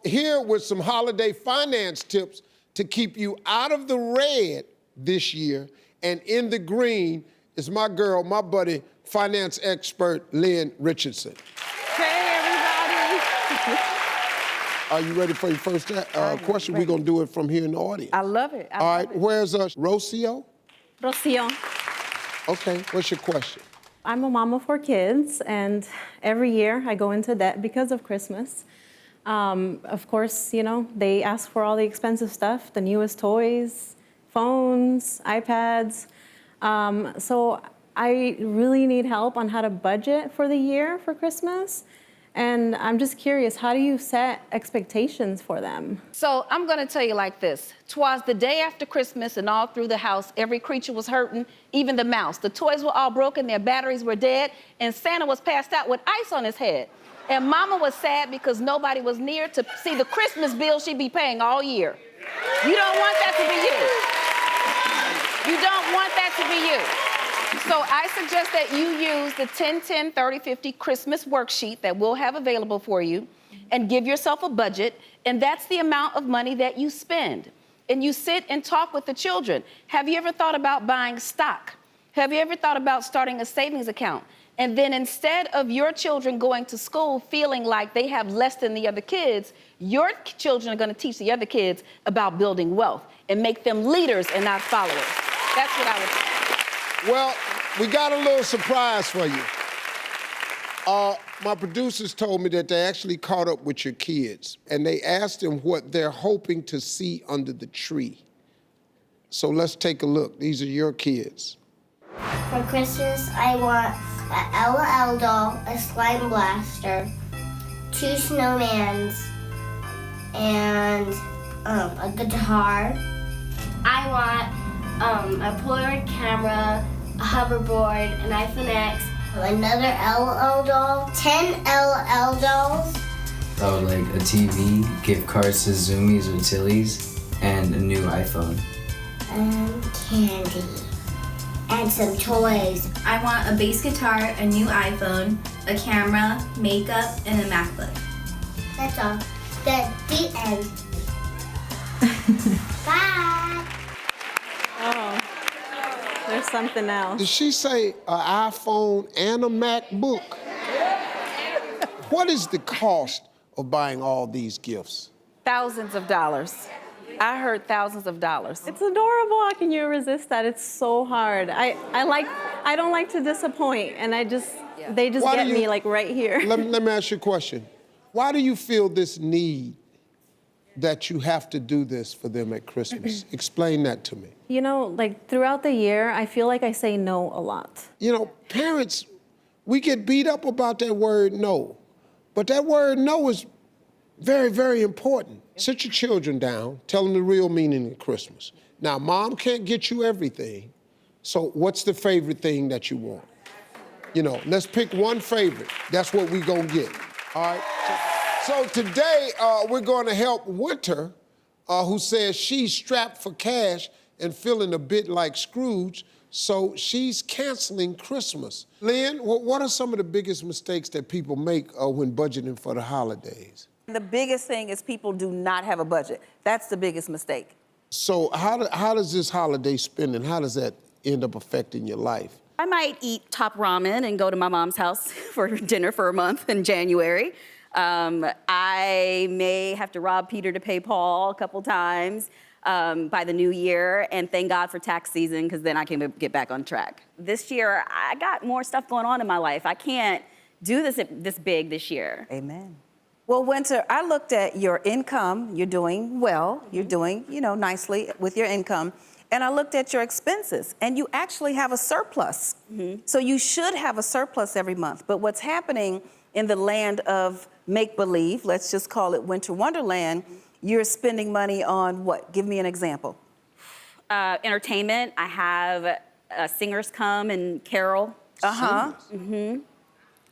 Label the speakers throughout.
Speaker 1: here with some holiday finance tips to keep you out of the red this year and in the green is my girl, my buddy, finance expert, Lynn Richardson.
Speaker 2: Hey, everybody.
Speaker 1: Are you ready for your first question? We're going to do it from here in the audience.
Speaker 2: I love it.
Speaker 1: All right, where's Rocio?
Speaker 3: Rocio.
Speaker 1: Okay, what's your question?
Speaker 3: I'm a mom of 4 kids, and every year I go into debt because of Christmas. Of course, you know, they ask for all the expensive stuff, the newest toys, phones, iPads. So I really need help on how to budget for the year for Christmas. And I'm just curious, how do you set expectations for them?
Speaker 2: So I'm gonna tell you like this. 'Twas the day after Christmas, and all through the house, every creature was hurting, even the mouse. The toys were all broken, their batteries were dead, and Santa was passed out with ice on his head. And Mama was sad because nobody was near to see the Christmas bill she'd be paying all year. You don't want that to be you. You don't want that to be you. So I suggest that you use the 10-10-30-50 Christmas worksheet that we'll have available for you and give yourself a budget, and that's the amount of money that you spend. And you sit and talk with the children. Have you ever thought about buying stock? Have you ever thought about starting a savings account? And then instead of your children going to school feeling like they have less than the other kids, your children are gonna teach the other kids about building wealth and make them leaders and not followers. That's what I would say.
Speaker 1: Well, we got a little surprise for you. My producers told me that they actually caught up with your kids, and they asked them what they're hoping to see under the tree. So let's take a look. These are your kids.
Speaker 4: For Christmas, I want an LOL doll, a slime blaster, 2 snowmans, and a guitar. I want a Polaroid camera, a hoverboard, an iPhone X, another LOL doll, 10 LOL dolls.
Speaker 5: Oh, like a TV, gift cards to Zoomies or Tilly's, and a new iPhone.
Speaker 4: And candy. And some toys.
Speaker 6: I want a bass guitar, a new iPhone, a camera, makeup, and a MacBook.
Speaker 4: That's all. The end. Bye.
Speaker 3: Oh, there's something else.
Speaker 1: Did she say an iPhone and a MacBook? What is the cost of buying all these gifts?
Speaker 2: Thousands of dollars. I heard thousands of dollars.
Speaker 3: It's adorable. How can you resist that? It's so hard. I don't like to disappoint, and they just get me like right here.
Speaker 1: Let me ask you a question. Why do you feel this need that you have to do this for them at Christmas? Explain that to me.
Speaker 3: You know, like throughout the year, I feel like I say no a lot.
Speaker 1: You know, parents, we get beat up about that word no, but that word no is very, very important. Sit your children down, tell them the real meaning of Christmas. Now, Mom can't get you everything, so what's the favorite thing that you want? You know, let's pick one favorite. That's what we gonna get, all right? So today, we're gonna help Winter, who says she's strapped for cash and feeling a bit like Scrooge, so she's canceling Christmas. Lynn, what are some of the biggest mistakes that people make when budgeting for the holidays?
Speaker 7: The biggest thing is people do not have a budget. That's the biggest mistake.
Speaker 1: So how does this holiday spending, how does that end up affecting your life?
Speaker 8: I might eat top ramen and go to my mom's house for dinner for a month in January. I may have to rob Peter to pay Paul a couple times by the new year, and thank God for tax season, because then I can get back on track. This year, I got more stuff going on in my life. I can't do this big this year.
Speaker 7: Amen. Well, Winter, I looked at your income. You're doing well. You're doing, you know, nicely with your income. And I looked at your expenses, and you actually have a surplus. Mm-hmm. So you should have a surplus every month. But what's happening in the land of make-believe, let's just call it Winter Wonderland, you're spending money on what? Give me an example.
Speaker 8: Entertainment. I have singers come and carol.
Speaker 7: Uh-huh.
Speaker 8: Mm-hmm.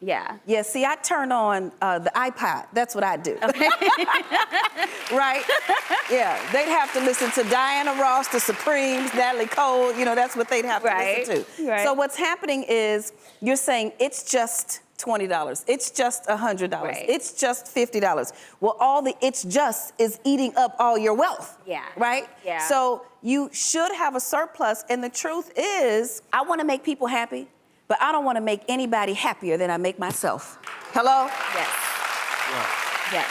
Speaker 8: Yeah.
Speaker 7: Yeah, see, I turn on the iPod. That's what I do.
Speaker 8: Okay.
Speaker 7: Right? Yeah, they'd have to listen to Diana Ross, the Supremes, Natalie Cole. You know, that's what they'd have to listen to.
Speaker 8: Right.
Speaker 7: So what's happening is you're saying it's just $20. It's just $100.
Speaker 8: Right.
Speaker 7: It's just $50. Well, all the it's just is eating up all your wealth.
Speaker 8: Yeah.
Speaker 7: Right?
Speaker 8: Yeah.
Speaker 7: So you should have a surplus. And the truth is, I want to make people happy, but I don't want to make anybody happier than I make myself. Hello?
Speaker 8: Yes.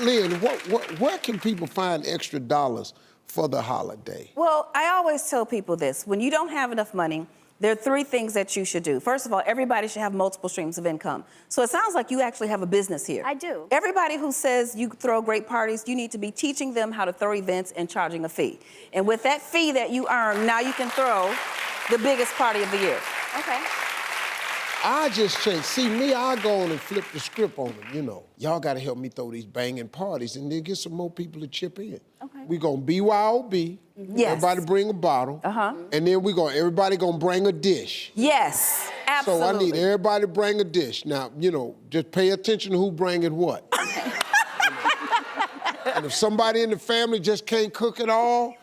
Speaker 1: Lynn, where can people find extra dollars for the holiday?
Speaker 7: Well, I always tell people this. When you don't have enough money, there are 3 things that you should do. First of all, everybody should have multiple streams of income. So it sounds like you actually have a business here.
Speaker 8: I do.
Speaker 7: Everybody who says you throw great parties, you need to be teaching them how to throw events and charging a fee. And with that fee that you earn, now you can throw the biggest party of the year.
Speaker 8: Okay.
Speaker 1: I just change. See, me, I go on and flip the script on them, you know. Y'all got to help me throw these banging parties and then get some more people to chip in.
Speaker 8: Okay.
Speaker 1: We going to BYOB.
Speaker 7: Yes.
Speaker 1: Everybody bring a bottle. And then everybody going to bring a dish.
Speaker 7: Yes, absolutely.
Speaker 1: So I need everybody to bring a dish. Now, you know, just pay attention to who bringing what. And if somebody in the family just can't cook it all,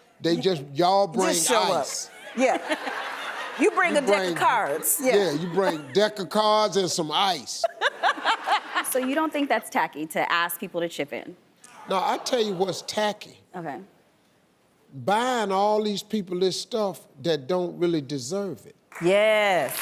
Speaker 1: y'all bring
Speaker 7: Just show
Speaker 1: ice.
Speaker 7: up. Yeah. You bring a deck of cards.
Speaker 1: Yeah, you bring deck of cards and some ice.
Speaker 8: So you don't think that's tacky to ask people to chip in?
Speaker 1: Now, I tell you what's tacky.
Speaker 8: Okay.
Speaker 1: Buying all these people this stuff that don't really deserve it.
Speaker 7: Yes.